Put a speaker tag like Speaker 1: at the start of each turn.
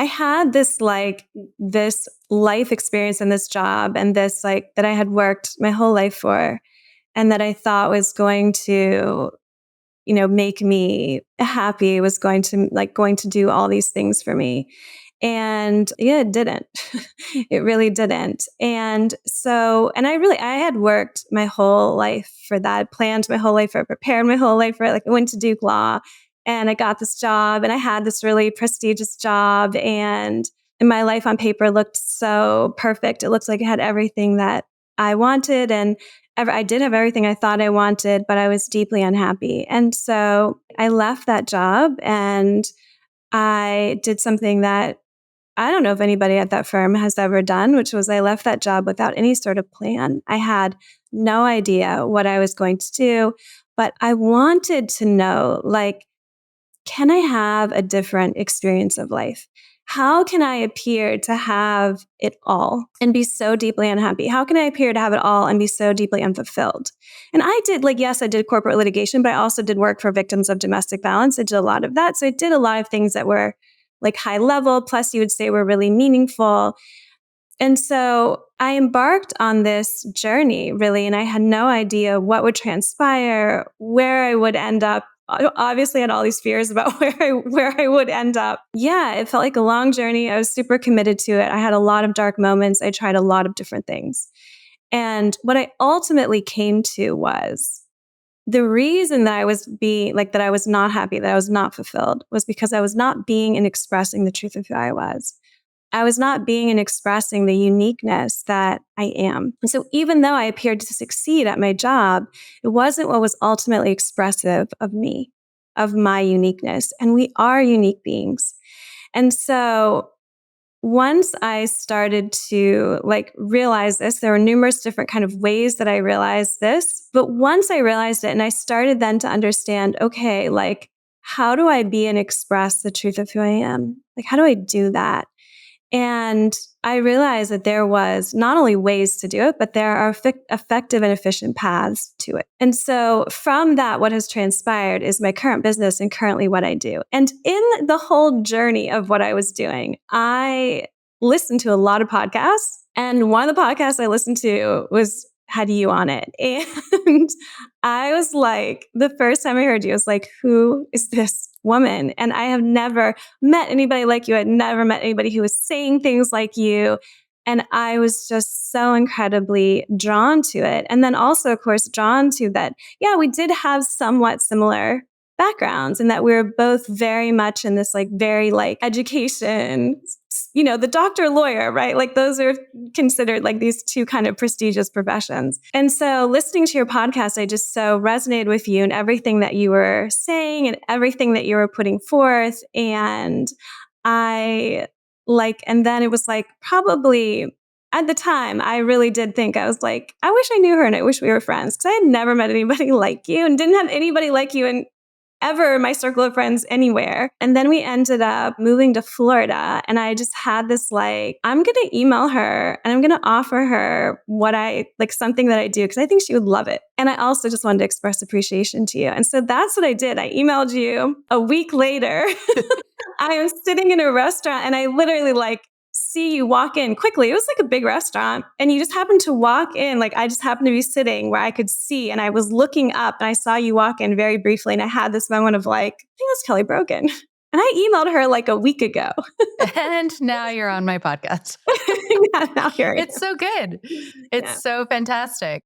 Speaker 1: I had this this life experience in this job and this that I had worked my whole life for and that I thought was going to, make me happy, was going to do all these things for me. And yeah, it didn't. It really didn't. And so, and I had worked my whole life for that, planned my whole life for it, prepared my whole life for it. I went to Duke Law and I got this job and I had this really prestigious job and my life on paper looked so perfect. It looked like it had everything that I wanted and I did have everything I thought I wanted, but I was deeply unhappy. And so I left that job and I did something that I don't know if anybody at that firm has ever done, which was I left that job without any sort of plan. I had no idea what I was going to do, but I wanted to know, can I have a different experience of life? How can I appear to have it all and be so deeply unhappy? How can I appear to have it all and be so deeply unfulfilled? And I did, yes, I did corporate litigation, but I also did work for victims of domestic violence. I did a lot of that. So I did a lot of things that were high level, plus you would say were really meaningful. And so I embarked on this journey really, and I had no idea what would transpire, where I would end up. Obviously, I had all these fears about where I would end up. Yeah, it felt like a long journey. I was super committed to it. I had a lot of dark moments. I tried a lot of different things. And what I ultimately came to was the reason that I was that I was not happy, that I was not fulfilled was because I was not being and expressing the truth of who I was. I was not being and expressing the uniqueness that I am. And so even though I appeared to succeed at my job, it wasn't what was ultimately expressive of me, of my uniqueness. And we are unique beings. And so once I started to realize this, there were numerous different kind of ways that I realized this. But once I realized it and I started then to understand, okay, how do I be and express the truth of who I am? How do I do that? And I realized that there was not only ways to do it, but there are effective and efficient paths to it. And so from that, what has transpired is my current business and currently what I do. And in the whole journey of what I was doing, I listened to a lot of podcasts. And one of the podcasts I listened to had you on it. And I was the first time I heard you, I was who is this woman? And I have never met anybody like you. I'd never met anybody who was saying things like you. And I was just so incredibly drawn to it. And then also, of course, drawn to that, yeah, we did have somewhat similar backgrounds and that we were both very much in this very education, the doctor lawyer, right? Those are considered these two kind of prestigious professions. And so listening to your podcast, I just so resonated with you and everything that you were saying and everything that you were putting forth. And and then it was probably at the time, I really did think, I was I wish I knew her and I wish we were friends because I had never met anybody like you and didn't have anybody like you in ever my circle of friends anywhere. And then we ended up moving to Florida and I just had this I'm going to email her and I'm going to offer her what something that I do because I think she would love it. And I also just wanted to express appreciation to you. And so that's what I did. I emailed you a week later. I am sitting in a restaurant and I literally see you walk in quickly. It was a big restaurant and you just happened to walk in. I just happened to be sitting where I could see and I was looking up and I saw you walk in very briefly. And I had this moment of I think that's Kelly Brogan. And I emailed her a week ago.
Speaker 2: And now you're on my podcast.
Speaker 1: Now you're
Speaker 2: It's so good. It's so fantastic.